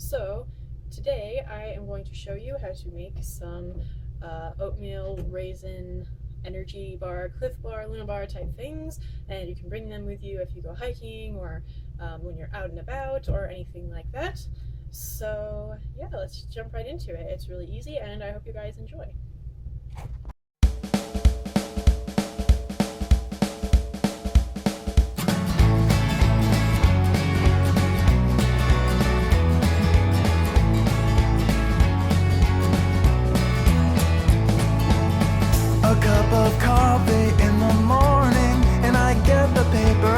So today I am going to show you how to make some oatmeal raisin energy bar, Cliff Bar, Luna Bar type things, and you can bring them with you if you go hiking or when you're out and about or anything like that. So yeah, let's jump right into it. It's really easy and I hope you guys enjoy. A cup of coffee in the morning, and I get the paper.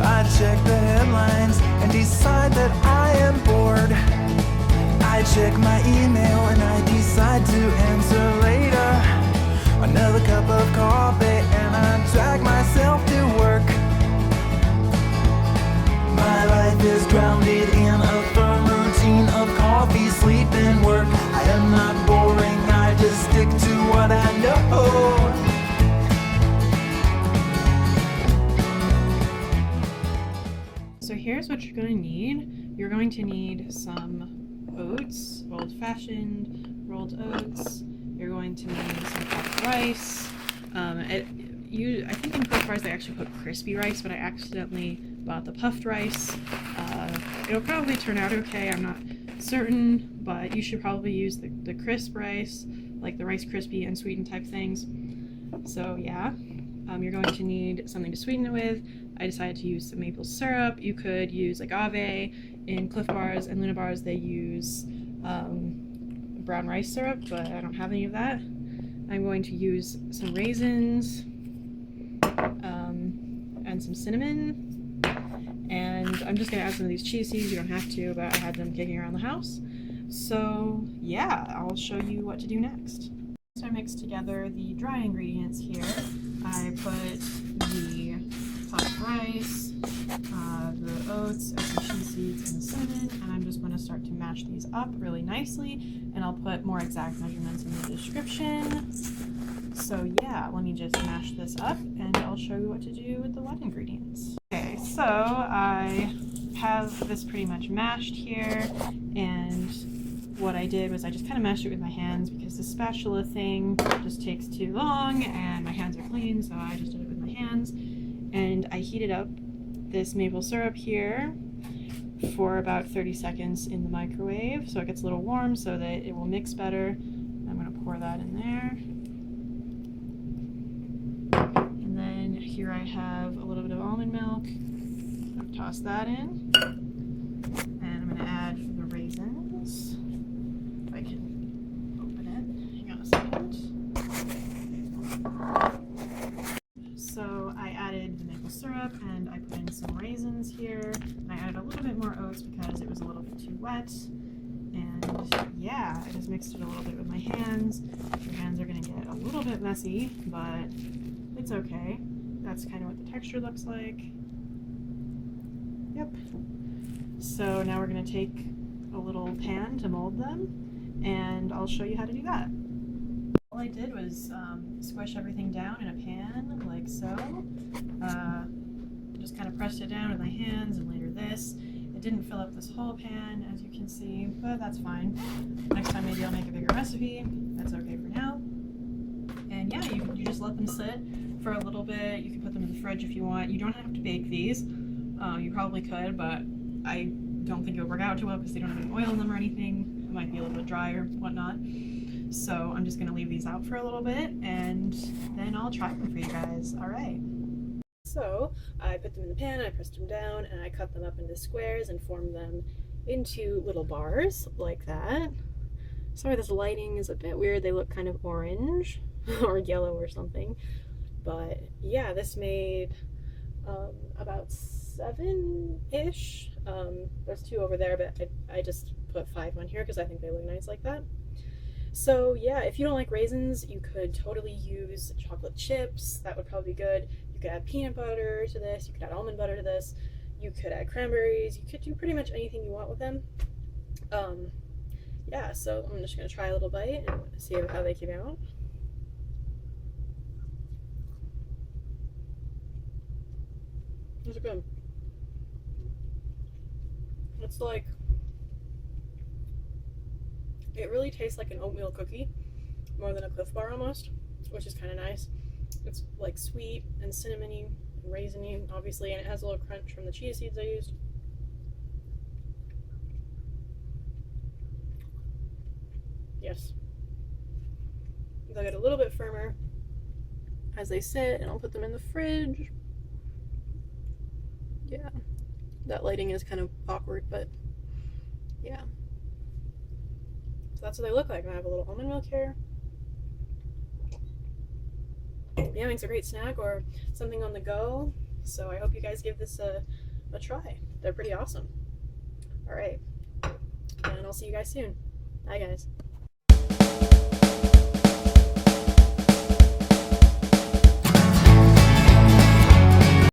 I check the headlines and decide that I am bored. I check my email and I decide to answer later. Another cup of coffee and I drag myself to work. My life is grounded in a firm routine of coffee, sleep, and work. I am not boring, I just stick to what I know. So here's what you're going to need. You're going to need some oats, old-fashioned rolled oats. You're going to need some puffed rice. I think in Cliff Bars they actually put crispy rice, but I accidentally bought the puffed rice. It'll probably turn out okay, I'm not certain, but you should probably use the crisp rice, like the Rice Krispie and sweetened type things. So yeah, you're going to need something to sweeten it with. I decided to use some maple syrup. You could use agave. In Cliff Bars and Luna Bars they use brown rice syrup, but I don't have any of that. I'm going to use some raisins and some cinnamon, and I'm just going to add some of these chia seeds. You don't have to, but I had them kicking around the house. So yeah, I'll show you what to do next. So I mixed together the dry ingredients here. I put the puffed rice, the oats, and some chia seeds, and the cinnamon, and I'm just going to start to mash these up really nicely, and I'll put more exact measurements in the description. So yeah, let me just mash this up, and I'll show you what to do with the wet ingredients. Okay, so I have this pretty much mashed here, and what I did was I just kind of mashed it with my hands because the spatula thing just takes too long, and my hands are clean, so I just did it with my hands. And I heated up this maple syrup here for about 30 seconds in the microwave so it gets a little warm so that it will mix better. I'm going to pour that in there. And then here I have a little bit of almond milk. I'll toss that in. And I'm going to add the raisins. If I can open it. Hang on a second. So I added the maple syrup and I put in some raisins here. I added a little bit more oats because it was a little bit too wet. And yeah, I just mixed it a little bit with my hands. Your hands are going to get a little bit messy, but it's okay. That's kind of what the texture looks like. Yep. So now we're going to take a little pan to mold them, and I'll show you how to do that. All I did was squish everything down in a pan, like so. Just kind of pressed it down with my hands, and later this. It didn't fill up this whole pan, as you can see, but that's fine. Next time maybe I'll make a bigger recipe. That's okay for now. And yeah, you just let them sit for a little bit. You can put them in the fridge if you want. You don't have to bake these. You probably could, but I don't think it would work out too well because they don't have any oil in them or anything. It might be a little bit dry or whatnot. So I'm just going to leave these out for a little bit, and then I'll try them for you guys. All right. So I put them in the pan, I pressed them down, and I cut them up into squares and formed them into little bars like that. Sorry, this lighting is a bit weird. They look kind of orange or yellow or something. But yeah, this made about 7-ish. There's 2 over there, but I just put 5 on here because I think they look nice like that. So yeah, if you don't like raisins, you could totally use chocolate chips. That would probably be good. You could add peanut butter to this. You could add almond butter to this. You could add cranberries. You could do pretty much anything you want with them. Yeah, so I'm just going to try a little bite and see how they came out. Those are good. It's like It really tastes like an oatmeal cookie more than a Cliff Bar almost, which is kind of nice. It's like sweet and cinnamony and raisiny, obviously, and it has a little crunch from the chia seeds I used. Yes. They'll get a little bit firmer as they sit, and I'll put them in the fridge. Yeah, that lighting is kind of awkward, but yeah. So that's what they look like. I have a little almond milk here. Yeah, it's a great snack or something on the go. So I hope you guys give this a try. They're pretty awesome. All right, and I'll see you guys soon. Bye, guys.